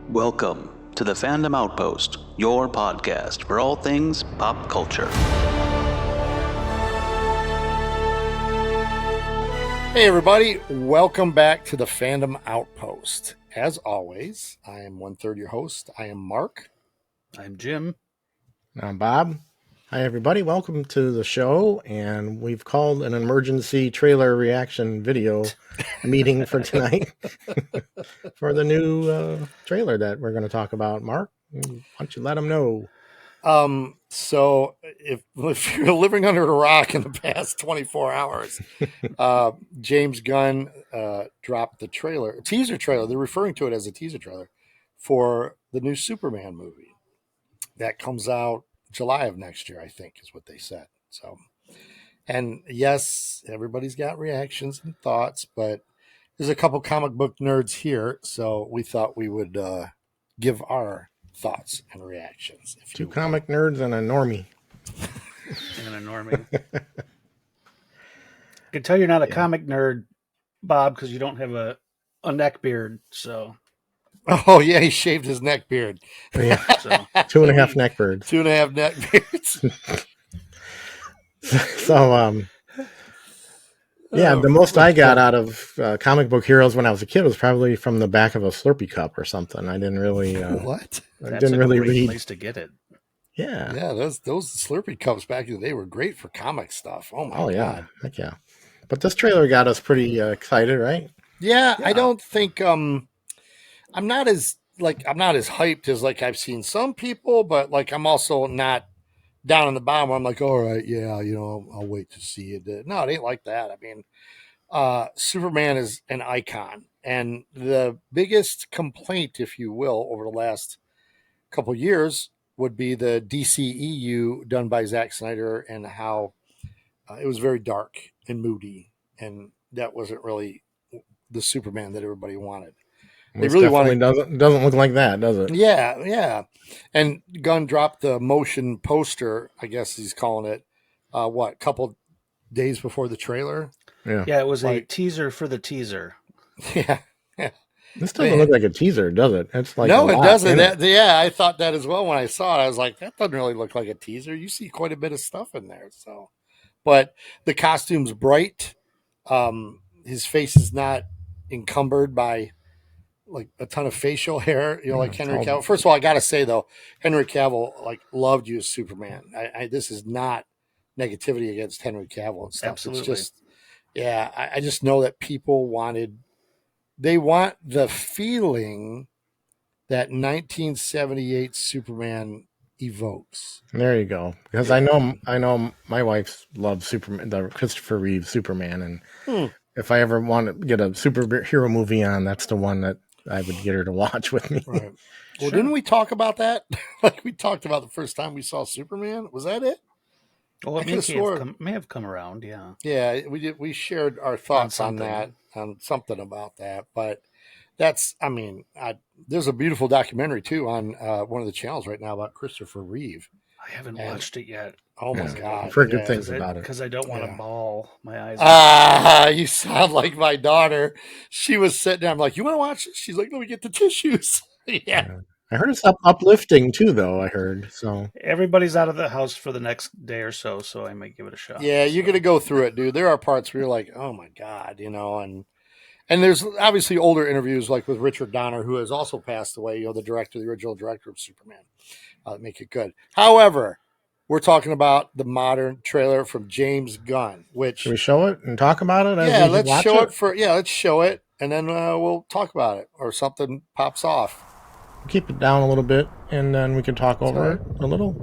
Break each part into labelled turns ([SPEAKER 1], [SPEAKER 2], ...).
[SPEAKER 1] Welcome to the Fandom Outpost, your podcast for all things pop culture.
[SPEAKER 2] Hey everybody, welcome back to the Fandom Outpost. As always, I am 1/3 your host. I am Mark.
[SPEAKER 3] I'm Jim.
[SPEAKER 4] I'm Bob. Hi everybody, welcome to the show, and we've called an emergency trailer reaction video meeting for tonight for the new trailer that we're going to talk about. Mark, why don't you let them know?
[SPEAKER 2] So if you're living under a rock in the past 24 hours, James Gunn dropped the teaser trailer. They're referring to it as a teaser trailer for the new Superman movie that comes out July of next year, I think is what they said. So, and yes, everybody's got reactions and thoughts, but there's a couple comic book nerds here, so we thought we would give our thoughts and reactions.
[SPEAKER 4] Two comic nerds and a normie.
[SPEAKER 3] I can tell you're not a comic nerd, Bob, because you don't have a neck beard. So,
[SPEAKER 2] oh yeah, he shaved his neck beard.
[SPEAKER 4] Yeah, so 2.5 neck beards.
[SPEAKER 2] 2.5 neck beards.
[SPEAKER 4] So, yeah, the most I got out of comic book heroes when I was a kid was probably from the back of a Slurpee cup or something. I didn't really
[SPEAKER 2] what?
[SPEAKER 4] I didn't really read.
[SPEAKER 3] Place to get it.
[SPEAKER 4] Yeah,
[SPEAKER 2] yeah. Those Slurpee cups back in the day were great for comic stuff. Oh my god.
[SPEAKER 4] Yeah, heck yeah. But this trailer got us pretty excited, right?
[SPEAKER 2] Yeah, I don't think I'm not as hyped as like I've seen some people, but like I'm also not down in the bottom. I'm like, all right, yeah, I'll wait to see it. No, it ain't like that. I mean, Superman is an icon, and the biggest complaint, if you will, over the last couple years would be the DCEU done by Zack Snyder and how it was very dark and moody, and that wasn't really the Superman that everybody wanted.
[SPEAKER 4] They really wanted doesn't look like that, does it?
[SPEAKER 2] Yeah, yeah. And Gunn dropped the motion poster, I guess he's calling it. Couple days before the trailer?
[SPEAKER 3] Yeah, it was a teaser for the teaser.
[SPEAKER 2] Yeah.
[SPEAKER 4] This doesn't look like a teaser, does it? It's like
[SPEAKER 2] no, it doesn't. Yeah, I thought that as well when I saw it. I was like, that doesn't really look like a teaser. You see quite a bit of stuff in there. So, but the costume's bright. His face is not encumbered by like a ton of facial hair, like Henry Cavill. First of all, I gotta say though, Henry Cavill loved you as Superman. This is not negativity against Henry Cavill and stuff.
[SPEAKER 3] Absolutely.
[SPEAKER 2] It's just, I just know that people want the feeling that 1978 Superman evokes.
[SPEAKER 4] There you go. Because I know my wife loves Superman, the Christopher Reeve Superman, and if I ever want to get a superhero movie on, that's the one that I would get her to watch with me.
[SPEAKER 2] Right. Well, didn't we talk about that? Like we talked about the first time we saw Superman. Was that it?
[SPEAKER 3] Well, it may have come around. Yeah.
[SPEAKER 2] Yeah, we did. We shared our thoughts on that, on something about that. But that's, there's a beautiful documentary too on one of the channels right now about Christopher Reeve.
[SPEAKER 3] I haven't watched it yet.
[SPEAKER 2] Oh my God.
[SPEAKER 4] I've heard good things about it.
[SPEAKER 3] Because I don't want to bawl my eyes.
[SPEAKER 2] You sound like my daughter. She was sitting there. I'm like, you want to watch it? She's like, let me get the tissues. Yeah.
[SPEAKER 4] I heard it's uplifting too, though. I heard so.
[SPEAKER 3] Everybody's out of the house for the next day or so I might give it a shot.
[SPEAKER 2] Yeah, you're gonna go through it, dude. There are parts where you're like, oh my God, and there's obviously older interviews like with Richard Donner, who has also passed away. The original director of Superman. Make it good. However, we're talking about the modern trailer from James Gunn. Which
[SPEAKER 4] should we show it and talk about it?
[SPEAKER 2] Let's show it. Let's show it, and then we'll talk about it, or something pops off.
[SPEAKER 4] Keep it down a little bit, and then we can talk over it a little.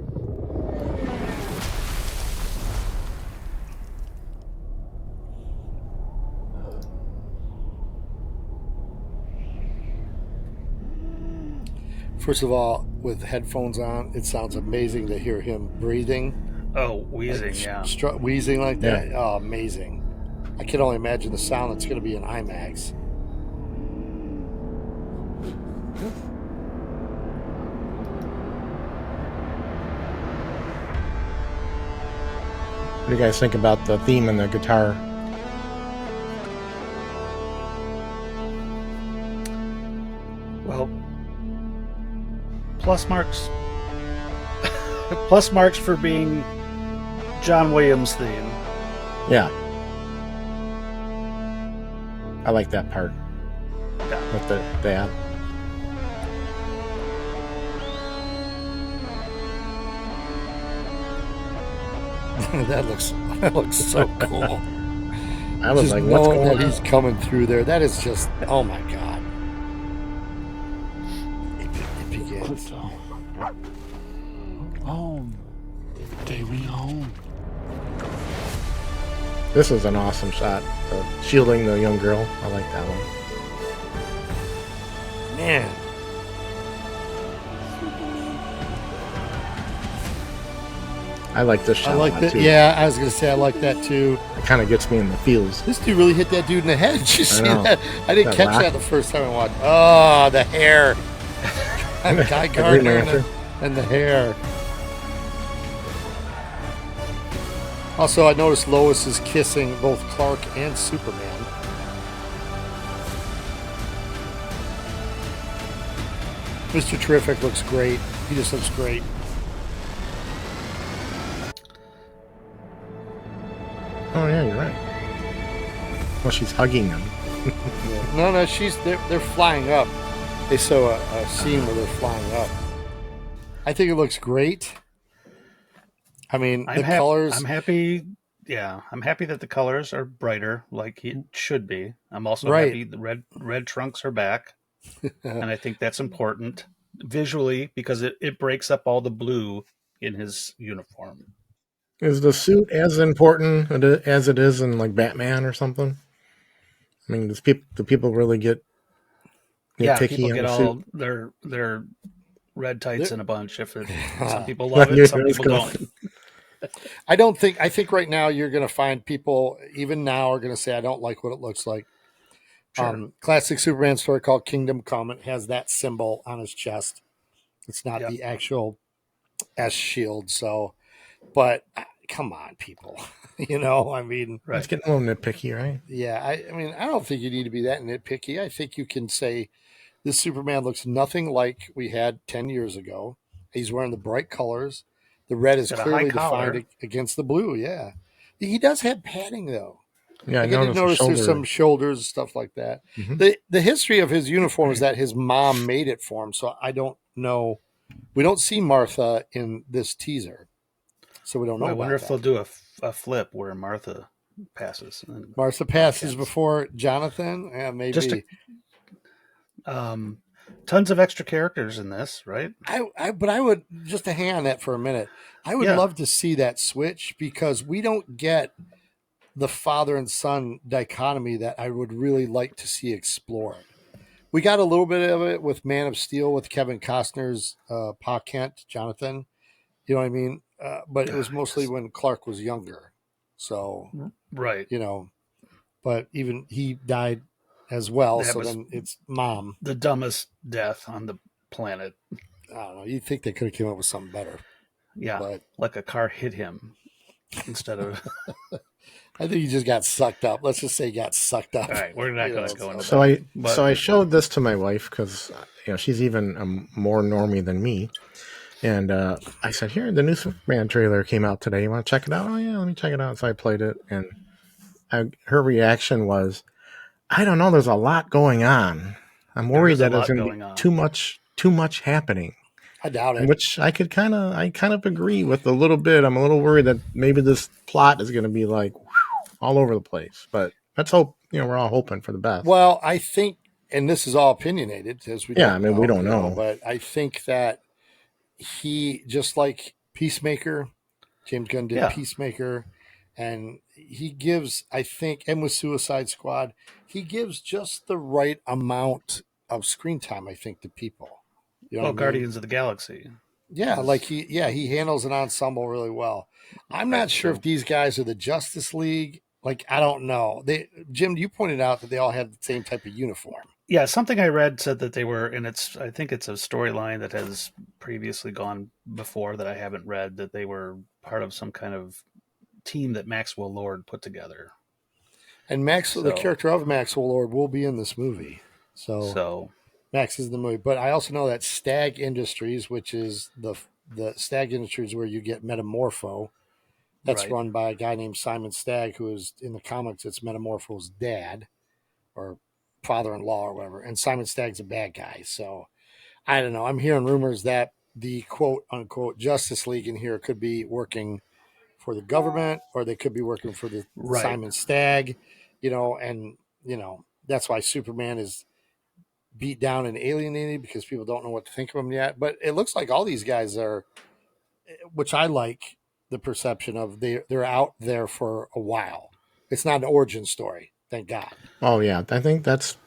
[SPEAKER 2] First of all, with headphones on, it sounds amazing to hear him breathing.
[SPEAKER 3] Oh, wheezing,
[SPEAKER 2] wheezing like that.
[SPEAKER 4] Yeah.
[SPEAKER 2] Oh, amazing. I can only imagine the sound that's going to be in IMAX.
[SPEAKER 4] What do you guys think about the theme and the guitar?
[SPEAKER 3] Well, plus marks. Plus marks for being John Williams' theme.
[SPEAKER 4] Yeah. I like that part.
[SPEAKER 3] Yeah.
[SPEAKER 4] With the dad.
[SPEAKER 2] that looks so cool.
[SPEAKER 4] I was
[SPEAKER 2] Just
[SPEAKER 4] like, what's
[SPEAKER 2] knowing
[SPEAKER 4] going
[SPEAKER 2] that
[SPEAKER 4] on?
[SPEAKER 2] he's coming through there, that is just, oh my god. It begins.
[SPEAKER 5] Home. Day we home.
[SPEAKER 4] This is an awesome shot. Shielding the young girl. I like that one.
[SPEAKER 2] Man.
[SPEAKER 4] I like this shot
[SPEAKER 2] I like
[SPEAKER 4] a lot
[SPEAKER 2] that.
[SPEAKER 4] too.
[SPEAKER 2] Yeah, I was gonna say I like that too.
[SPEAKER 4] It kind of gets me in the feels.
[SPEAKER 2] This dude really hit that dude in the head. Did you see
[SPEAKER 4] know.
[SPEAKER 2] that? I didn't
[SPEAKER 4] That
[SPEAKER 2] catch
[SPEAKER 4] rock.
[SPEAKER 2] that the first time I watched. Oh, the hair. Guy Gardner
[SPEAKER 4] Lantern.
[SPEAKER 2] and the hair. Also, I noticed Lois is kissing both Clark and Superman. Mr. Terrific looks great. He just looks great.
[SPEAKER 4] Oh yeah, you're right. Well, she's hugging him.
[SPEAKER 2] No, they're flying up. They show a scene where they're flying up. I think it looks great. I mean, the colors.
[SPEAKER 3] I'm happy. Yeah, I'm happy that the colors are brighter, like it should be. I'm also
[SPEAKER 2] Right.
[SPEAKER 3] happy the red trunks are back, and I think that's important visually because it breaks up all the blue in his uniform.
[SPEAKER 4] Is the suit as important as it is in like Batman or something? I mean, do people really get
[SPEAKER 3] Yeah,
[SPEAKER 4] nitpicky
[SPEAKER 3] people
[SPEAKER 4] on
[SPEAKER 3] get
[SPEAKER 4] the
[SPEAKER 3] all
[SPEAKER 4] suit?
[SPEAKER 3] their red tights in a bunch. If some people
[SPEAKER 4] Like,
[SPEAKER 3] love it, some
[SPEAKER 4] let's
[SPEAKER 3] people
[SPEAKER 4] go.
[SPEAKER 3] don't.
[SPEAKER 2] I think right now you're going to find people, even now, are going to say, I don't like what it looks like.
[SPEAKER 3] Sure.
[SPEAKER 2] Classic Superman story called Kingdom Come. It has that symbol on his chest. It's not
[SPEAKER 3] Yep.
[SPEAKER 2] the actual S shield. So, but come on, people. I mean,
[SPEAKER 3] Right.
[SPEAKER 4] It's getting a little nitpicky, right?
[SPEAKER 2] yeah, I mean, I don't think you need to be that nitpicky. I think you can say this Superman looks nothing like we had 10 years ago. He's wearing the bright colors. The red is
[SPEAKER 3] Got a high
[SPEAKER 2] clearly
[SPEAKER 3] collar.
[SPEAKER 2] defined against the blue. Yeah. He does have padding, though.
[SPEAKER 4] Yeah,
[SPEAKER 2] Like, I did notice there's some shoulders, stuff like that.
[SPEAKER 4] Mhm.
[SPEAKER 2] The history of his uniform is that his mom made it for him. So I don't know. We don't see Martha in this teaser. So we don't know
[SPEAKER 3] I
[SPEAKER 2] about
[SPEAKER 3] wonder if
[SPEAKER 2] that.
[SPEAKER 3] they'll do a flip where Martha passes. And
[SPEAKER 2] Martha passes
[SPEAKER 3] Podcast.
[SPEAKER 2] before Jonathan. Yeah, maybe.
[SPEAKER 3] Just tons of extra characters in this, right?
[SPEAKER 2] But I would, just to hang on that for a minute, I would
[SPEAKER 3] Yeah.
[SPEAKER 2] love to see that switch because we don't get the father and son dichotomy that I would really like to see explored. We got a little bit of it with Man of Steel with Kevin Costner's Pa Kent, Jonathan. You know what I mean? But it was mostly when Clark was younger. So,
[SPEAKER 3] Right.
[SPEAKER 2] but even he died as well.
[SPEAKER 3] That
[SPEAKER 2] So
[SPEAKER 3] was-
[SPEAKER 2] then it's mom.
[SPEAKER 3] The dumbest death on the planet.
[SPEAKER 2] I don't know. You'd think they could have came up with something better.
[SPEAKER 3] Yeah.
[SPEAKER 2] But
[SPEAKER 3] Like a car hit him instead of.
[SPEAKER 2] I think he just got sucked up. Let's just say he got sucked up.
[SPEAKER 3] All right. We're not going to go into
[SPEAKER 4] So
[SPEAKER 3] that.
[SPEAKER 4] I showed this to my wife because she's even more normie than me, and I said, "Here, the new Superman trailer came out today. You want to check it out?" "Oh yeah, let me check it out." So I played it, and her reaction was, "I don't know. There's a lot going on. I'm worried
[SPEAKER 3] is a
[SPEAKER 4] that
[SPEAKER 3] lot
[SPEAKER 4] it's going
[SPEAKER 3] going
[SPEAKER 4] to be
[SPEAKER 3] on."
[SPEAKER 4] too much happening."
[SPEAKER 2] I doubt it.
[SPEAKER 4] Which I kind of agree with a little bit. I'm a little worried that maybe this plot is going to be like all over the place. But let's hope. We're all hoping for the best.
[SPEAKER 2] Well, I think, and this is all opinionated, as we
[SPEAKER 4] Yeah,
[SPEAKER 2] don't
[SPEAKER 4] I mean, we don't know.
[SPEAKER 2] but I think that he, just like Peacemaker, James Gunn did
[SPEAKER 3] Yeah.
[SPEAKER 2] Peacemaker, and he gives, I think, and with Suicide Squad, he gives just the right amount of screen time, I think, to people. You know
[SPEAKER 3] Well,
[SPEAKER 2] what I mean?
[SPEAKER 3] Guardians of the Galaxy.
[SPEAKER 2] Yeah, like he handles an ensemble really well. I'm not sure if these guys are the Justice League. Like, I don't know. Jim, you pointed out that they all have the same type of uniform.
[SPEAKER 3] Yeah, something I read said that they were, and I think it's a storyline that has previously gone before that I haven't read, that they were part of some kind of team that Maxwell Lord put together.
[SPEAKER 2] And the character of Maxwell Lord will be in this movie. So Max is the movie, but I also know that Stag Industries, which is the Stag Industries where you get Metamorpho. That's
[SPEAKER 3] Right.
[SPEAKER 2] run by a guy named Simon Stagg, who is in the comics. It's Metamorpho's dad or father-in-law or whatever. And Simon Stagg's a bad guy. So I don't know. I'm hearing rumors that the quote unquote Justice League in here could be working for the government or they could be working for the
[SPEAKER 3] Right.
[SPEAKER 2] Simon Stagg, and that's why Superman is beat down and alienated because people don't know what to think of him yet. But it looks like all these guys are, which I like the perception of they're out there for a while. It's not an origin story, thank God.
[SPEAKER 4] Oh yeah, I think that's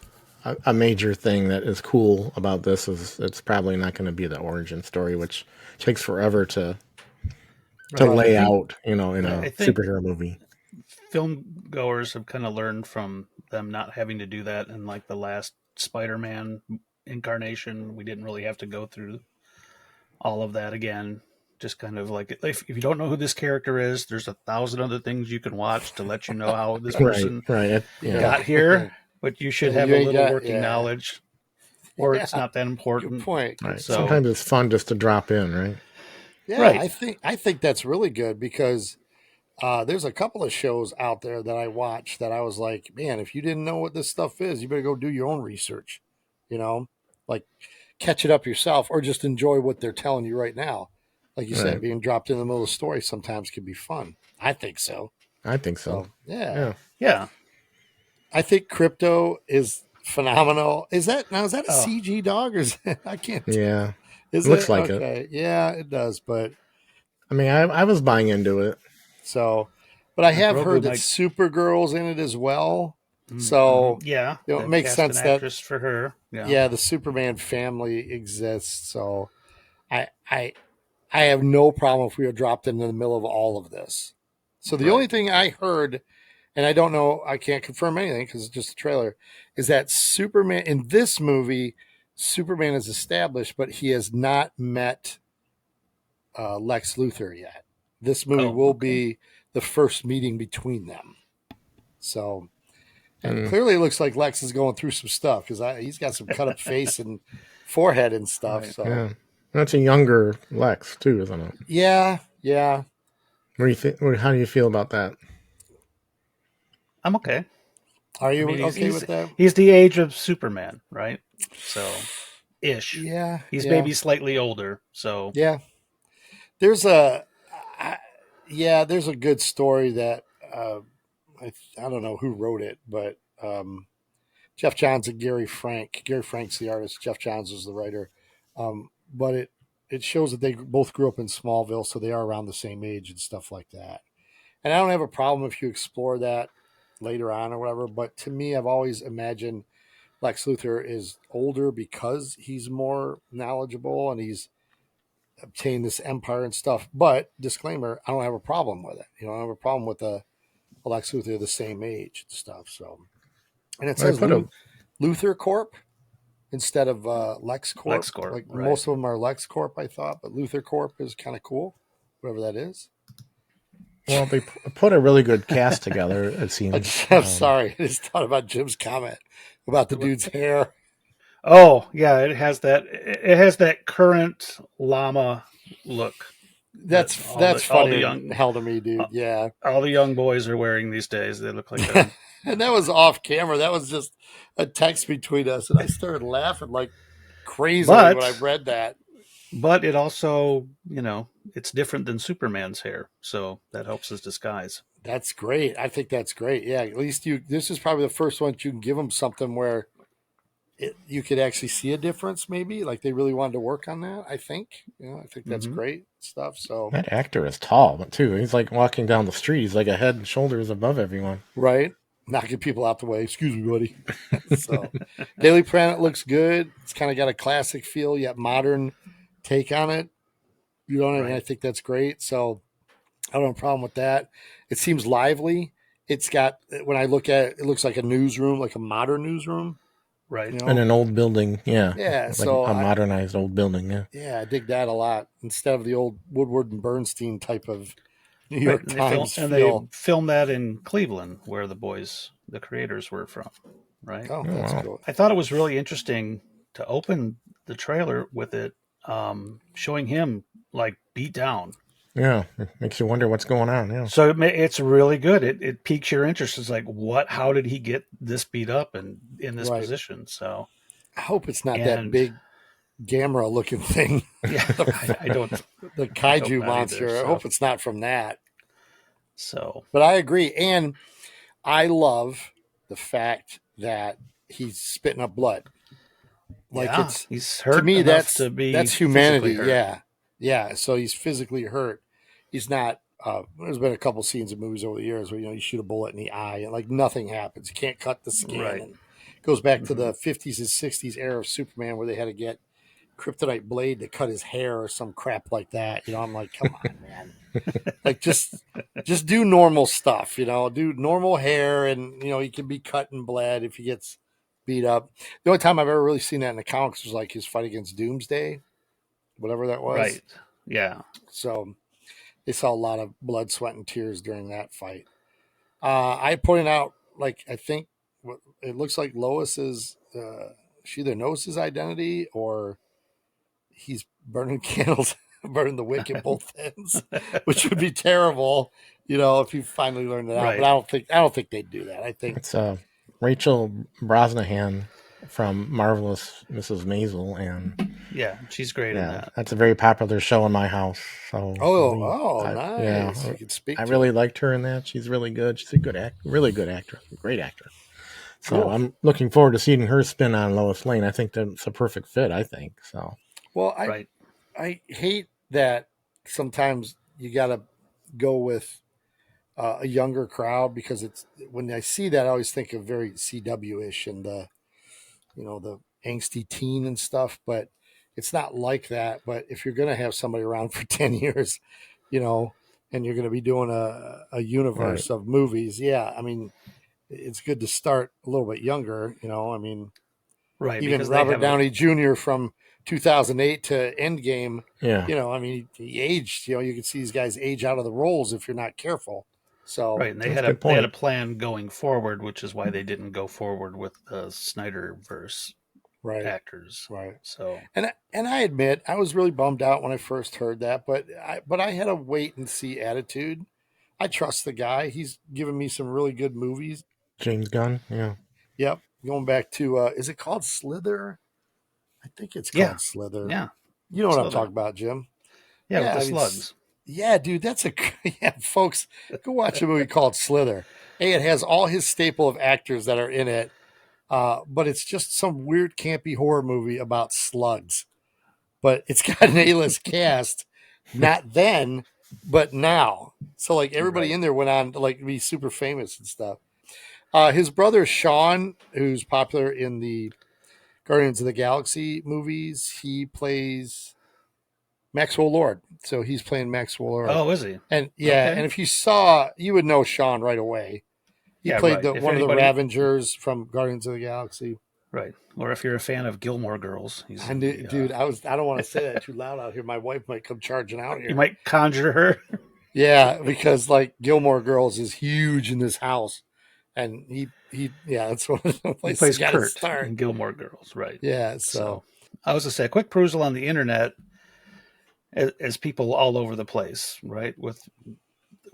[SPEAKER 4] a major thing that is cool about this is it's probably not going to be the origin story, which takes forever to
[SPEAKER 3] Right.
[SPEAKER 4] lay
[SPEAKER 3] I think,
[SPEAKER 4] out, in
[SPEAKER 3] I
[SPEAKER 4] a
[SPEAKER 3] think
[SPEAKER 4] superhero movie.
[SPEAKER 3] film goers have kind of learned from them not having to do that in like the last Spider-Man incarnation. We didn't really have to go through all of that again. Just kind of like if you don't know who this character is, there's 1,000 other things you can watch to let you know how this
[SPEAKER 4] Right,
[SPEAKER 3] person
[SPEAKER 4] right. Yeah.
[SPEAKER 3] got here. But you should
[SPEAKER 2] Yeah,
[SPEAKER 3] have
[SPEAKER 2] you
[SPEAKER 3] a
[SPEAKER 2] ain't
[SPEAKER 3] little
[SPEAKER 2] got-
[SPEAKER 3] working
[SPEAKER 2] yeah.
[SPEAKER 3] knowledge, or it's
[SPEAKER 2] Yeah,
[SPEAKER 3] not that
[SPEAKER 2] good
[SPEAKER 3] important.
[SPEAKER 2] point. Good
[SPEAKER 4] Right.
[SPEAKER 3] So-
[SPEAKER 2] point.
[SPEAKER 4] Sometimes it's fun just to drop in, right?
[SPEAKER 2] Yeah,
[SPEAKER 3] Right.
[SPEAKER 2] I think that's really good because there's a couple of shows out there that I watch that I was like, man, if you didn't know what this stuff is, you better go do your own research. Like catch it up yourself, or just enjoy what they're telling you right now. Like you said,
[SPEAKER 4] Right.
[SPEAKER 2] being dropped in the middle of the story sometimes can be fun. I think so.
[SPEAKER 4] I think so.
[SPEAKER 2] So yeah,
[SPEAKER 4] Yeah.
[SPEAKER 3] Yeah.
[SPEAKER 2] I think Crypto is phenomenal. Is that a
[SPEAKER 3] Oh.
[SPEAKER 2] CG dog or is it, I can't?
[SPEAKER 4] Yeah.
[SPEAKER 2] Is
[SPEAKER 4] Looks
[SPEAKER 2] it
[SPEAKER 4] like it.
[SPEAKER 2] okay? Yeah, it does. But
[SPEAKER 4] I mean, I was buying into it.
[SPEAKER 2] but I
[SPEAKER 3] And
[SPEAKER 2] have
[SPEAKER 3] Grogu
[SPEAKER 2] heard that
[SPEAKER 3] might-
[SPEAKER 2] Supergirl's in it as well.
[SPEAKER 3] Mhm.
[SPEAKER 2] So
[SPEAKER 3] Yeah,
[SPEAKER 2] it
[SPEAKER 3] they've
[SPEAKER 2] makes
[SPEAKER 3] cast
[SPEAKER 2] sense
[SPEAKER 3] an
[SPEAKER 2] that
[SPEAKER 3] actress for her.
[SPEAKER 2] yeah, the Superman family exists. So I I I have no problem if we are dropped into the middle of all of this. So the
[SPEAKER 3] Right.
[SPEAKER 2] only thing I heard, and I don't know, I can't confirm anything because it's just a trailer, is that Superman in this movie, Superman is established, but he has not met Lex Luthor yet. This movie
[SPEAKER 3] Oh,
[SPEAKER 2] will
[SPEAKER 3] okay.
[SPEAKER 2] be the first meeting between them. So, and
[SPEAKER 4] Mm.
[SPEAKER 2] clearly it looks like Lex is going through some stuff because he's got some cut up face and forehead and stuff.
[SPEAKER 3] Right.
[SPEAKER 2] So,
[SPEAKER 4] Yeah. That's a younger Lex too, isn't it?
[SPEAKER 2] yeah.
[SPEAKER 4] What do you think? How do you feel about that?
[SPEAKER 3] I'm okay.
[SPEAKER 2] Are you
[SPEAKER 3] I mean,
[SPEAKER 2] okay with that?
[SPEAKER 3] He's the age of Superman, right? So, ish.
[SPEAKER 2] Yeah.
[SPEAKER 3] He's
[SPEAKER 2] yeah.
[SPEAKER 3] maybe slightly older. So,
[SPEAKER 2] Yeah. There's a, there's a good story that I don't know who wrote it, but Jeff Johns and Gary Frank. Gary Frank's the artist. Jeff Johns was the writer. But it shows that they both grew up in Smallville, so they are around the same age and stuff like that. And I don't have a problem if you explore that later on or whatever. But to me, I've always imagined Lex Luthor is older because he's more knowledgeable and he's obtained this empire and stuff. But disclaimer, I don't have a problem with it. I don't have a problem with a Lex Luthor the same age and stuff. So, and it
[SPEAKER 4] Well,
[SPEAKER 2] says
[SPEAKER 4] they put
[SPEAKER 2] Luthor Corp instead of Lex Corp.
[SPEAKER 3] Lex Corp,
[SPEAKER 2] Like
[SPEAKER 3] right.
[SPEAKER 2] most of them are Lex Corp, I thought, but Luthor Corp is kind of cool, whatever that is.
[SPEAKER 4] Well, they put a really good cast together. It seems.
[SPEAKER 2] I'm sorry, I just thought about Jim's comment about the dude's hair.
[SPEAKER 3] oh yeah, it has that current llama look.
[SPEAKER 2] That's
[SPEAKER 3] All
[SPEAKER 2] that's
[SPEAKER 3] the- all
[SPEAKER 2] funny
[SPEAKER 3] the
[SPEAKER 2] and
[SPEAKER 3] young-
[SPEAKER 2] hell to me, dude. Yeah,
[SPEAKER 3] All the young boys are wearing these days. They look like that.
[SPEAKER 2] and that was off camera. That was just a text between us, and I started laughing like crazy
[SPEAKER 3] But-
[SPEAKER 2] when I read that.
[SPEAKER 3] But it also, it's different than Superman's hair, so that helps his disguise.
[SPEAKER 2] That's great. I think that's great. Yeah, at least this is probably the first one you can give them something where you could actually see a difference. Maybe like they really wanted to work on that. I think. I think that's
[SPEAKER 3] Mhm.
[SPEAKER 2] great stuff. So
[SPEAKER 4] That actor is tall, but too. He's like walking down the street. He's like a head and shoulders above everyone.
[SPEAKER 2] right, knocking people out the way. Excuse me, buddy. So Daily Planet looks good. It's kind of got a classic feel yet modern take on it. You know what I mean?
[SPEAKER 3] Right.
[SPEAKER 2] I think that's great. So I don't have a problem with that. It seems lively. It's got, when I look at it, it looks like a newsroom, like a modern newsroom.
[SPEAKER 3] Right.
[SPEAKER 4] In an old building, yeah.
[SPEAKER 2] Yeah,
[SPEAKER 4] Like
[SPEAKER 2] so
[SPEAKER 4] a modernized old building, yeah.
[SPEAKER 2] yeah, I dig that a lot instead of the old Woodward and Bernstein type of New
[SPEAKER 3] Right,
[SPEAKER 2] York
[SPEAKER 3] and
[SPEAKER 2] Times
[SPEAKER 3] they
[SPEAKER 2] feel.
[SPEAKER 3] filmed that in Cleveland, where the creators were from. Right.
[SPEAKER 2] Oh,
[SPEAKER 4] Oh,
[SPEAKER 2] that's
[SPEAKER 4] wow.
[SPEAKER 2] cool.
[SPEAKER 3] I thought it was really interesting to open the trailer with it showing him like beat down.
[SPEAKER 4] Yeah, it makes you wonder what's going on. Yeah,
[SPEAKER 3] So it's really good. It piques your interest. It's like, what? How did he get this beat up and in this
[SPEAKER 2] Right.
[SPEAKER 3] position? So,
[SPEAKER 2] I hope it's not that
[SPEAKER 3] and
[SPEAKER 2] big Gamera looking thing,
[SPEAKER 3] yeah, I don't.
[SPEAKER 2] the
[SPEAKER 3] I hope
[SPEAKER 2] kaiju
[SPEAKER 3] not
[SPEAKER 2] monster.
[SPEAKER 3] either,
[SPEAKER 2] I
[SPEAKER 3] so.
[SPEAKER 2] hope it's not from that.
[SPEAKER 3] So,
[SPEAKER 2] But I agree, and I love the fact that he's spitting up blood. Like
[SPEAKER 3] yeah,
[SPEAKER 2] it's
[SPEAKER 3] he's
[SPEAKER 2] to
[SPEAKER 3] hurt
[SPEAKER 2] me
[SPEAKER 3] enough to be
[SPEAKER 2] that's
[SPEAKER 3] physically
[SPEAKER 2] humanity.
[SPEAKER 3] hurt.
[SPEAKER 2] Yeah, yeah. So he's physically hurt. He's not. There's been a couple scenes in movies over the years where you shoot a bullet in the eye and like nothing happens. You can't cut the skin,
[SPEAKER 3] Right.
[SPEAKER 2] and it goes back to
[SPEAKER 3] Mm-hmm.
[SPEAKER 2] the 50s and 60s era of Superman where they had to get kryptonite blade to cut his hair or some crap like that. I'm like, come on, man. Like just do normal stuff. Do normal hair, and he can be cut and bled if he gets beat up. The only time I've ever really seen that in the comics was like his fight against Doomsday, whatever that was.
[SPEAKER 3] Right. Yeah.
[SPEAKER 2] So they saw a lot of blood, sweat, and tears during that fight. I pointed out, like, I think it looks like Lois is, she either knows his identity or he's burning candles, burning the wick at both ends, which would be terrible, if you finally learned it out.
[SPEAKER 3] Right.
[SPEAKER 2] But I don't think they'd do that. I think
[SPEAKER 4] it's Rachel Brosnahan from Marvelous Mrs. Maisel, and
[SPEAKER 3] Yeah, she's great in that.
[SPEAKER 4] that's a very popular show in my house. So
[SPEAKER 2] nice.
[SPEAKER 4] yeah,
[SPEAKER 2] You can speak.
[SPEAKER 4] I
[SPEAKER 2] to
[SPEAKER 4] really
[SPEAKER 2] it.
[SPEAKER 4] liked her in that. She's really good. She's a really good actress, great actress. So
[SPEAKER 2] Cool.
[SPEAKER 4] I'm looking forward to seeing her spin on Lois Lane. I think that's a perfect fit. I think so.
[SPEAKER 2] Well,
[SPEAKER 3] Right.
[SPEAKER 2] I hate that sometimes you got to go with a younger crowd because it's when I see that I always think of very CW-ish and the angsty teen and stuff, but it's not like that. But if you're going to have somebody around for 10 years, and you're going to be doing a universe of movies, yeah, I mean, it's good to start a little bit younger, I mean,
[SPEAKER 3] Right.
[SPEAKER 2] even
[SPEAKER 3] Because they
[SPEAKER 2] Robert
[SPEAKER 3] have
[SPEAKER 2] Downey Jr. from 2008 to Endgame,
[SPEAKER 4] Yeah,
[SPEAKER 2] I mean, he aged, you can see these guys age out of the roles if you're not careful. So,
[SPEAKER 3] right, and they
[SPEAKER 4] That's
[SPEAKER 3] had
[SPEAKER 4] a
[SPEAKER 3] a
[SPEAKER 4] good
[SPEAKER 3] they had a
[SPEAKER 4] point.
[SPEAKER 3] plan going forward, which is why they didn't go forward with the Snyderverse
[SPEAKER 2] right,
[SPEAKER 3] actors.
[SPEAKER 2] right.
[SPEAKER 3] So
[SPEAKER 2] And I admit I was really bummed out when I first heard that, but I had a wait and see attitude. I trust the guy. He's given me some really good movies.
[SPEAKER 4] James Gunn. Yeah,
[SPEAKER 2] Yep. Going back to is it called Slither? I think it's
[SPEAKER 3] yeah,
[SPEAKER 2] called Slither.
[SPEAKER 3] yeah,
[SPEAKER 2] You know what I'm
[SPEAKER 3] Slither.
[SPEAKER 2] talking about, Jim.
[SPEAKER 3] Yeah, with the
[SPEAKER 2] I mean,
[SPEAKER 3] slugs.
[SPEAKER 2] yeah, dude, that's yeah, folks. Go watch a movie called Slither. Hey, it has all his staple of actors that are in it, but it's just some weird campy horror movie about slugs. But it's got an A-list cast, not then, but now. So like everybody
[SPEAKER 3] Right.
[SPEAKER 2] in there went on to like be super famous and stuff. His brother Sean, who's popular in the Guardians of the Galaxy movies, he plays Maxwell Lord. So he's playing Maxwell Lord.
[SPEAKER 3] Oh, is he?
[SPEAKER 2] And yeah,
[SPEAKER 3] Okay.
[SPEAKER 2] and if you saw, you would know Sean right away. He
[SPEAKER 3] Yeah,
[SPEAKER 2] played
[SPEAKER 3] right.
[SPEAKER 2] the
[SPEAKER 3] If
[SPEAKER 2] one of the
[SPEAKER 3] anybody,
[SPEAKER 2] Ravengers from Guardians of the Galaxy.
[SPEAKER 3] right, or if you're a fan of Gilmore Girls, he's
[SPEAKER 2] I knew, dude, I don't want to say that too loud out here. My wife might come charging out
[SPEAKER 3] you
[SPEAKER 2] here.
[SPEAKER 3] might conjure her.
[SPEAKER 2] Yeah, because like Gilmore Girls is huge in this house, and yeah, that's one of the
[SPEAKER 3] He
[SPEAKER 2] places
[SPEAKER 3] plays
[SPEAKER 2] you got to
[SPEAKER 3] Kurt
[SPEAKER 2] start.
[SPEAKER 3] in Gilmore Girls, right?
[SPEAKER 2] Yeah,
[SPEAKER 3] So I was to say, a quick perusal on the internet, as people all over the place, right, with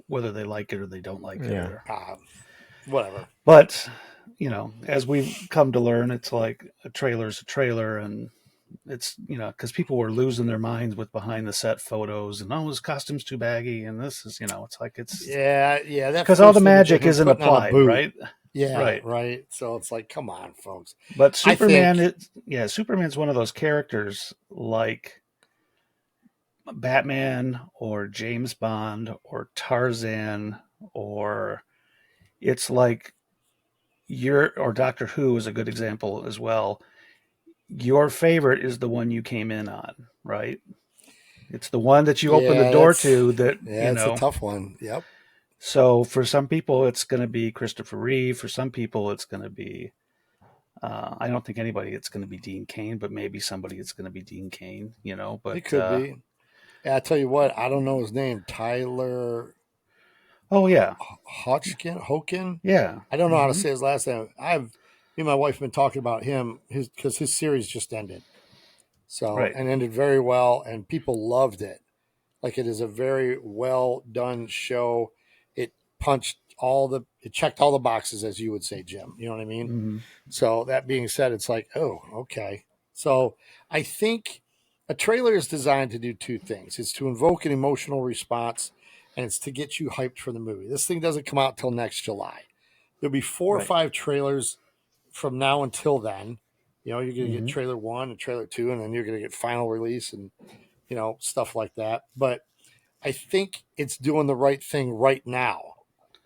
[SPEAKER 3] whether they like it or they don't like it.
[SPEAKER 4] Yeah.
[SPEAKER 3] Or,
[SPEAKER 2] whatever.
[SPEAKER 3] but as we've come to learn, it's like a trailer's a trailer, and it's because people were losing their minds with behind the set photos and his costume's too baggy, and this is it's like it's
[SPEAKER 2] Yeah, that
[SPEAKER 3] because all the
[SPEAKER 2] first image of
[SPEAKER 3] magic
[SPEAKER 2] him
[SPEAKER 3] isn't
[SPEAKER 2] putting on a
[SPEAKER 3] applied,
[SPEAKER 2] boot.
[SPEAKER 3] right?
[SPEAKER 2] Yeah,
[SPEAKER 3] Right.
[SPEAKER 2] So it's like, come on, folks.
[SPEAKER 3] But
[SPEAKER 2] I
[SPEAKER 3] Superman,
[SPEAKER 2] think-
[SPEAKER 3] Superman's one of those characters like Batman or James Bond or Tarzan, or it's like or Doctor Who is a good example as well. Your favorite is the one you came in on, right? It's the one that you open the door to that,
[SPEAKER 2] it's a tough one. Yep.
[SPEAKER 3] So for some people, it's going to be Christopher Reeve. For some people, it's going to be, I don't think anybody it's going to be Dean Cain, but maybe somebody it's going to be Dean Cain, but
[SPEAKER 2] It could be. Yeah, I tell you what, I don't know his name. Tyler
[SPEAKER 3] Oh yeah.
[SPEAKER 2] Hokin?
[SPEAKER 3] Yeah.
[SPEAKER 2] I don't know how to say his last name. and my wife have been talking about him because his series just ended. So,
[SPEAKER 3] Right.
[SPEAKER 2] and ended very well, and people loved it. Like, it is a very well done show. It it checked all the boxes, as you would say, Jim. You know what I mean?
[SPEAKER 3] Mhm.
[SPEAKER 2] So that being said, it's like, oh, okay. So I think a trailer is designed to do two things. It's to invoke an emotional response, and it's to get you hyped for the movie. This thing doesn't come out till next July. There'll be 4 or
[SPEAKER 3] Right.
[SPEAKER 2] 5 trailers from now until then. You know, you're going to get
[SPEAKER 3] Mhm.
[SPEAKER 2] trailer 1 and trailer 2, and then you're going to get final release and, stuff like that. But I think it's doing the right thing right now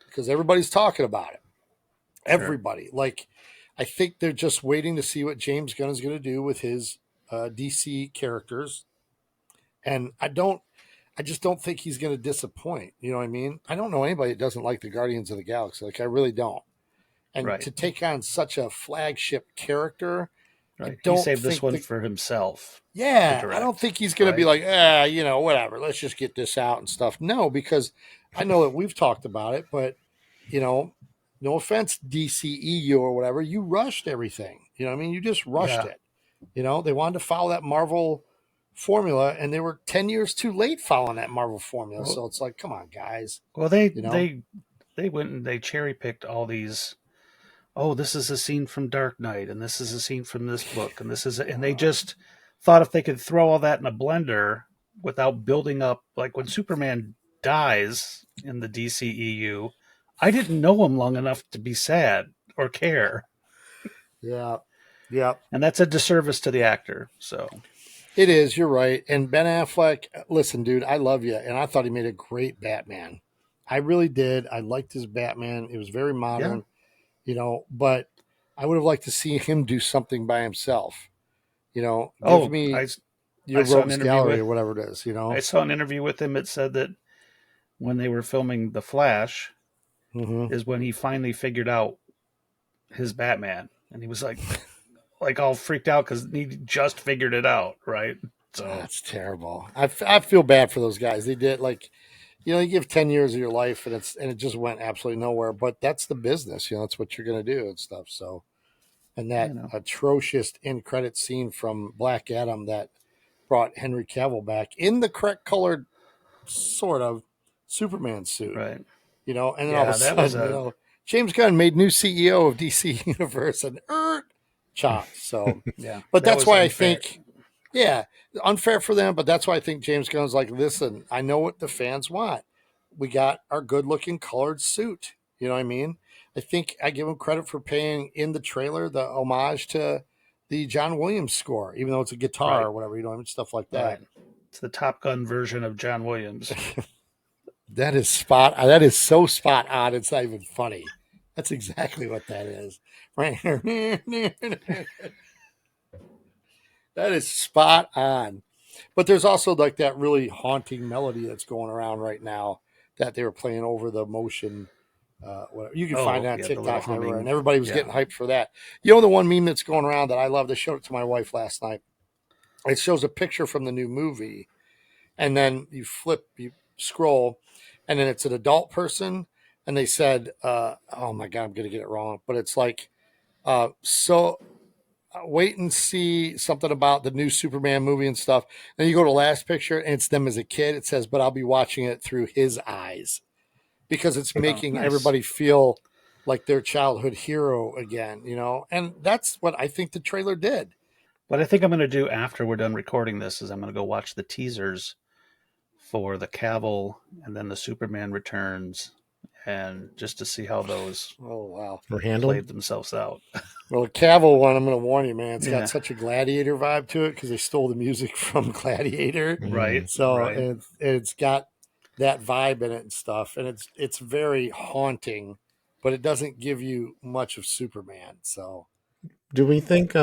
[SPEAKER 2] because everybody's talking about it.
[SPEAKER 3] Sure.
[SPEAKER 2] Everybody. Like, I think they're just waiting to see what James Gunn is going to do with his DC characters. And I just don't think he's going to disappoint. You know what I mean? I don't know anybody that doesn't like the Guardians of the Galaxy. Like, I really don't. And
[SPEAKER 3] Right.
[SPEAKER 2] to take on such a flagship character, I
[SPEAKER 3] Right. He
[SPEAKER 2] don't
[SPEAKER 3] saved this
[SPEAKER 2] think
[SPEAKER 3] one
[SPEAKER 2] that,
[SPEAKER 3] for himself to
[SPEAKER 2] yeah, I don't
[SPEAKER 3] direct.
[SPEAKER 2] think he's going to be
[SPEAKER 3] Right.
[SPEAKER 2] like, whatever, let's just get this out and stuff. No, because I know that we've talked about it, but, you know, no offense, DCEU or whatever, you rushed everything. You know what I mean? You just rushed
[SPEAKER 3] Yeah.
[SPEAKER 2] it. You know, they wanted to follow that Marvel formula, and they were 10 years too late following that Marvel formula.
[SPEAKER 3] Well,
[SPEAKER 2] So it's like, come on, guys.
[SPEAKER 3] well, they
[SPEAKER 2] You know?
[SPEAKER 3] they they went and they cherry picked all these. Oh, this is a scene from Dark Knight, and this is a scene from this book, and and they just thought if they could throw all that in a blender without building up, like when Superman dies in the DCEU, I didn't know him long enough to be sad or care,
[SPEAKER 2] Yeah. Yeah.
[SPEAKER 3] and that's a disservice to the actor. So,
[SPEAKER 2] It is. You're right. And Ben Affleck, listen, dude, I love you. And I thought he made a great Batman. I really did. I liked his Batman. It was very
[SPEAKER 3] yeah.
[SPEAKER 2] modern, but I would have liked to see him do something by himself. Give
[SPEAKER 3] Oh,
[SPEAKER 2] me
[SPEAKER 3] I
[SPEAKER 2] your
[SPEAKER 3] saw an
[SPEAKER 2] Rogues
[SPEAKER 3] interview
[SPEAKER 2] Gallery
[SPEAKER 3] with
[SPEAKER 2] or whatever it is,
[SPEAKER 3] I saw an interview with him. It said that when they were filming The Flash
[SPEAKER 2] hmm
[SPEAKER 3] is when he finally figured out his Batman, and he was like all freaked out because he just figured it out, right? So
[SPEAKER 2] That's terrible. I feel bad for those guys. They did you give 10 years of your life and it just went absolutely nowhere, but that's the business, that's what you're going to do and stuff. So, and that
[SPEAKER 3] you know,
[SPEAKER 2] atrocious end credit scene from Black Adam that brought Henry Cavill back in the correct colored sort of Superman suit,
[SPEAKER 3] right?
[SPEAKER 2] and then all of a
[SPEAKER 3] Yeah, that was
[SPEAKER 2] sudden,
[SPEAKER 3] a
[SPEAKER 2] James Gunn made new CEO of DC Universe and chopped. So,
[SPEAKER 3] yeah,
[SPEAKER 2] but
[SPEAKER 3] that
[SPEAKER 2] that's
[SPEAKER 3] was
[SPEAKER 2] why I
[SPEAKER 3] unfair.
[SPEAKER 2] think, yeah, unfair for them. But that's why I think James Gunn's like, listen, I know what the fans want. We got our good looking colored suit. You know what I mean? I think I give him credit for paying in the trailer the homage to the John Williams score, even though it's a guitar
[SPEAKER 3] Right,
[SPEAKER 2] or whatever, stuff like that.
[SPEAKER 3] right. It's the Top Gun version of John Williams.
[SPEAKER 2] That is That is so spot on. It's not even funny. That's exactly what that is. Right. That is spot on. But there's also like that really haunting melody that's going around right now that they were playing over the motion. Whatever. You can find
[SPEAKER 3] Oh
[SPEAKER 2] it on
[SPEAKER 3] yeah, the little
[SPEAKER 2] TikTok and everywhere,
[SPEAKER 3] humming.
[SPEAKER 2] and everybody was
[SPEAKER 3] Yeah.
[SPEAKER 2] getting hyped for that. The one meme that's going around that I love, I showed it to my wife last night. It shows a picture from the new movie, and then you scroll, and then it's an adult person, and they said, "Oh my god, I'm going to get it wrong," but it's like, wait and see something about the new Superman movie and stuff. Then you go to the last picture, and it's them as a kid. It says, "But I'll be watching it through his eyes," because it's
[SPEAKER 3] Oh,
[SPEAKER 2] making
[SPEAKER 3] nice.
[SPEAKER 2] everybody feel like their childhood hero again, and that's what I think the trailer did.
[SPEAKER 3] What I think I'm going to do after we're done recording this is I'm going to go watch the teasers for the Cavill and then the Superman Returns, and just to see how those
[SPEAKER 2] Oh wow.
[SPEAKER 4] Or handled.
[SPEAKER 3] played themselves out.
[SPEAKER 2] Well, the Cavill one, I'm going to warn you, man. It's got
[SPEAKER 3] Yeah.
[SPEAKER 2] such a Gladiator vibe to it because they stole the music from Gladiator.
[SPEAKER 3] Right.
[SPEAKER 2] So
[SPEAKER 3] Right.
[SPEAKER 2] it's got that vibe in it and stuff, and it's very haunting, but it doesn't give you much of Superman. So
[SPEAKER 4] Do we think?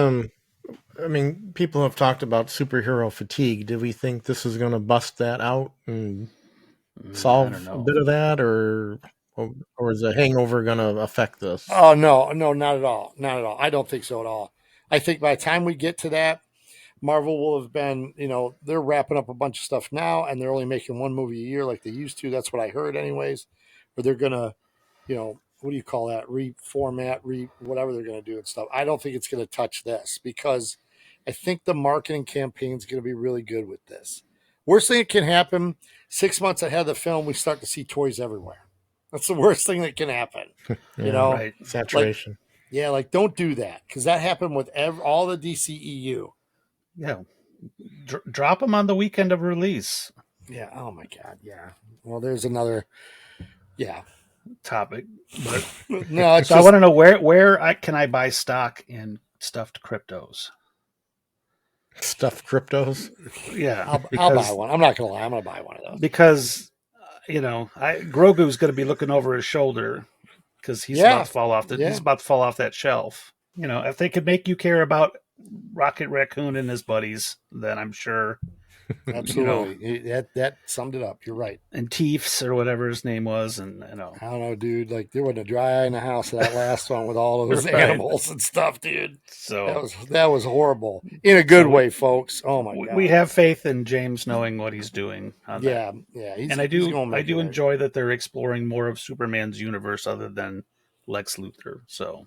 [SPEAKER 4] I mean, people have talked about superhero fatigue. Do we think this is going to bust that out and
[SPEAKER 3] I don't
[SPEAKER 4] solve a
[SPEAKER 3] know.
[SPEAKER 4] bit of that, or is the hangover going to affect this?
[SPEAKER 2] oh no, not at all, not at all. I don't think so at all. I think by the time we get to that, Marvel will have been, they're wrapping up a bunch of stuff now, and they're only making one movie a year like they used to. That's what I heard, anyways. Or they're gonna, what do you call that? Reformat, whatever they're going to do and stuff. I don't think it's going to touch this because I think the marketing campaign is going to be really good with this. Worst thing that can happen, 6 months ahead of the film, we start to see toys everywhere. That's the worst thing that can happen. You know,
[SPEAKER 3] Right.
[SPEAKER 4] Saturation.
[SPEAKER 2] like don't do that because that happened with all the DCEU.
[SPEAKER 3] Yeah. Drop them on the weekend of release.
[SPEAKER 2] Yeah. Oh my God. Yeah. Well, there's another. Yeah.
[SPEAKER 3] Topic. But
[SPEAKER 2] No, it's
[SPEAKER 3] so I
[SPEAKER 2] just,
[SPEAKER 3] want to know where can I buy stock in stuffed cryptos?
[SPEAKER 4] Stuffed cryptos.
[SPEAKER 3] Yeah.
[SPEAKER 2] I'll buy one. I'm not gonna lie. I'm gonna buy one of those.
[SPEAKER 3] Because Grogu's going to be looking over his shoulder because he's
[SPEAKER 2] Yeah.
[SPEAKER 3] about to fall off.
[SPEAKER 2] Yeah.
[SPEAKER 3] He's about to fall off that shelf. You know, if they could make you care about Rocket Raccoon and his buddies, then I'm sure.
[SPEAKER 2] Absolutely. That summed it up. You're right.
[SPEAKER 3] And Teefs or whatever his name was, and
[SPEAKER 2] I don't know, dude. Like there wasn't a dry eye in the house of that last one with all those
[SPEAKER 3] Right.
[SPEAKER 2] animals and stuff, dude.
[SPEAKER 3] So
[SPEAKER 2] That was horrible in a good way, folks. Oh my God.
[SPEAKER 3] we have faith in James knowing what he's doing on that.
[SPEAKER 2] Yeah.
[SPEAKER 3] And I do enjoy that they're exploring more of Superman's universe other than Lex Luthor. So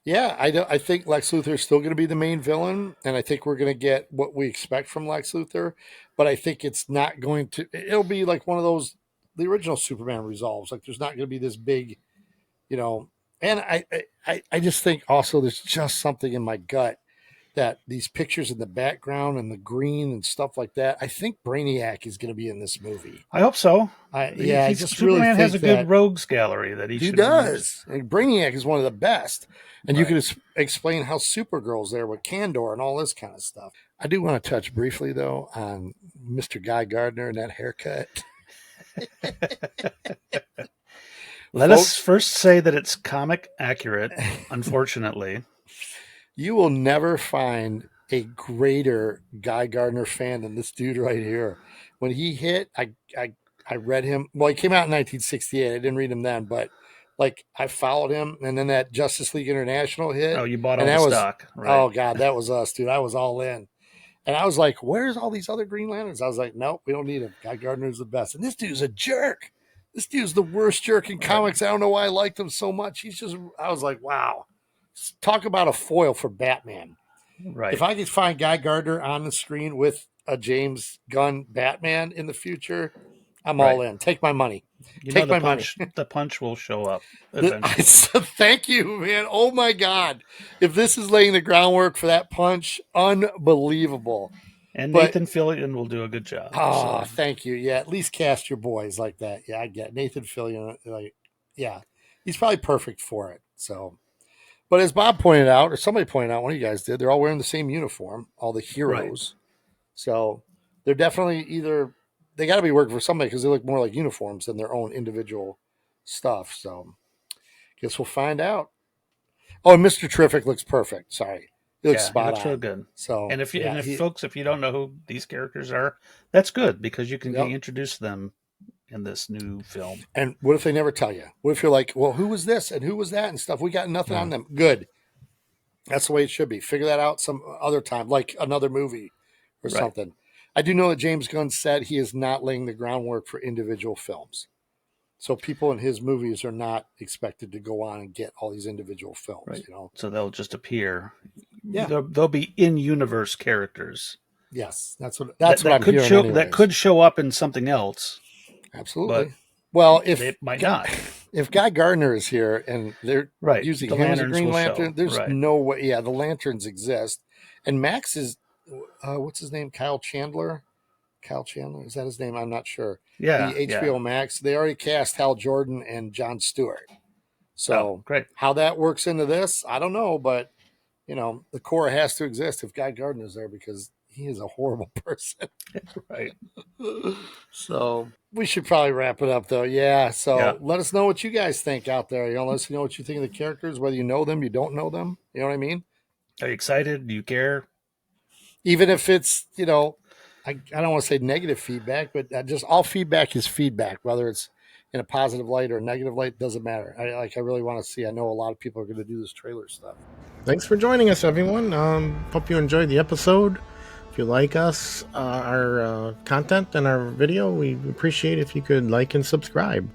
[SPEAKER 2] Yeah, I think Lex Luthor is still going to be the main villain, and I think we're going to get what we expect from Lex Luthor. But I think it's not going to. It'll be like one of those the original Superman resolves. Like there's not going to be this big, you know. And I just think also there's just something in my gut that these pictures in the background and the green and stuff like that. I think Brainiac is going to be in this movie.
[SPEAKER 3] I hope so.
[SPEAKER 2] I just
[SPEAKER 3] Superman
[SPEAKER 2] really
[SPEAKER 3] has a
[SPEAKER 2] think
[SPEAKER 3] good
[SPEAKER 2] that
[SPEAKER 3] rogues gallery that he
[SPEAKER 2] he
[SPEAKER 3] should
[SPEAKER 2] does. And Brainiac is one of the best. And you
[SPEAKER 3] Right.
[SPEAKER 2] can explain how Supergirl's there with Kandor and all this kind of stuff. I do want to touch briefly, though, on Mr. Guy Gardner and that haircut.
[SPEAKER 3] Let us first say that it's comic accurate, unfortunately.
[SPEAKER 2] You will never find a greater Guy Gardner fan than this dude right here. When he hit, I read him. Well, he came out in 1968. I didn't read him then, but like I followed him, and then that Justice League International hit.
[SPEAKER 3] Oh, you bought all
[SPEAKER 2] and
[SPEAKER 3] the
[SPEAKER 2] that was,
[SPEAKER 3] stock. Right.
[SPEAKER 2] Oh God, that was us, dude. I was all in. And I was like, where's all these other Green Lanterns? I was like, nope, we don't need him. Guy Gardner's the best. And this dude's a jerk. This dude's the worst jerk in comics. I don't know why I liked him so much. I was like, wow. Talk about a foil for Batman.
[SPEAKER 3] Right.
[SPEAKER 2] If I could find Guy Gardner on the screen with a James Gunn Batman in the future, I'm all in. Take my money. Take my money.
[SPEAKER 3] The punch will show up eventually.
[SPEAKER 2] Thank you, man. Oh my God. If this is laying the groundwork for that punch, unbelievable.
[SPEAKER 3] And Nathan Fillion will do a good job.
[SPEAKER 2] Oh, thank you. Yeah, at least cast your boys like that. Yeah, I get it. Nathan Fillion. Like, yeah, he's probably perfect for it. So, but as Bob pointed out, or somebody pointed out, one of you guys did, they're all wearing the same uniform, all the heroes. Right. So they're definitely they got to be working for somebody because they look more like uniforms than their own individual stuff. So, guess we'll find out. Oh, and Mr. Terrific looks perfect. Sorry. He looks spot on.
[SPEAKER 3] He looks real good.
[SPEAKER 2] So,
[SPEAKER 3] and folks, if you don't know who these characters are, that's good because you can introduce them in this new film.
[SPEAKER 2] And what if they never tell you? What if you're like, well, who was this and who was that and stuff? We got nothing on them. Good. That's the way it should be. Figure that out some other time, like another movie or something. I do know that James Gunn said he is not laying the groundwork for individual films. So people in his movies are not expected to go on and get all these individual films,
[SPEAKER 3] right.
[SPEAKER 2] You know.
[SPEAKER 3] So they'll just appear.
[SPEAKER 2] Yeah,
[SPEAKER 3] they'll be in-universe characters.
[SPEAKER 2] Yes, that's what I'm hearing.
[SPEAKER 3] That could show up in something else.
[SPEAKER 2] Absolutely. Well, if
[SPEAKER 3] it might not,
[SPEAKER 2] if Guy Gardner is here and they're using
[SPEAKER 3] the
[SPEAKER 2] him as a Green Lantern,
[SPEAKER 3] show.
[SPEAKER 2] there's no way. Yeah, the lanterns exist, and Max is what's his name? Kyle Chandler. Is that his name? I'm not sure.
[SPEAKER 3] Yeah,
[SPEAKER 2] the HBO Max. They already cast Hal Jordan and Jon Stewart. So
[SPEAKER 3] great.
[SPEAKER 2] How that works into this, I don't know, but you know, the core has to exist if Guy Gardner's there because he is a horrible person.
[SPEAKER 3] Right.
[SPEAKER 2] So we should probably wrap it up though. Yeah. So let us know what you guys think out there. You know, let us know what you think of the characters, whether you know them, you don't know them. You know what I mean?
[SPEAKER 3] Are you excited? Do you care?
[SPEAKER 2] Even if it's, you know, I don't want to say negative feedback, but just all feedback is feedback, whether it's in a positive light or a negative light, doesn't matter. I really want to see. I know a lot of people are going to do this trailer stuff.
[SPEAKER 4] Thanks for joining us, everyone. Hope you enjoyed the episode. If you like us, our content and our video, we appreciate if you could like and subscribe.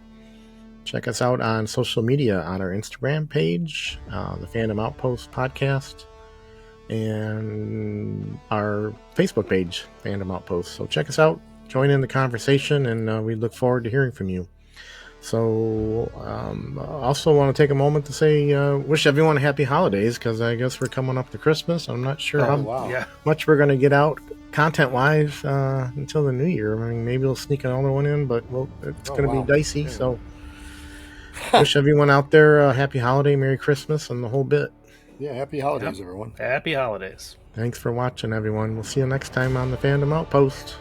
[SPEAKER 4] Check us out on social media on our Instagram page, the Fandom Outpost podcast, and our Facebook page, Fandom Outpost. So check us out, join in the conversation, and we look forward to hearing from you. So also want to take a moment to say wish everyone happy holidays, because I guess we're coming up to Christmas. I'm not sure how much we're going to get out content-wise until the new year. I mean, maybe we'll sneak another one in, but it's going to be dicey. Yeah. So wish everyone out there a happy holiday, Merry Christmas, and the whole bit.
[SPEAKER 2] Yeah, happy holidays, everyone.
[SPEAKER 3] Happy holidays.
[SPEAKER 4] Thanks for watching, everyone. We'll see you next time on the Fandom Outpost.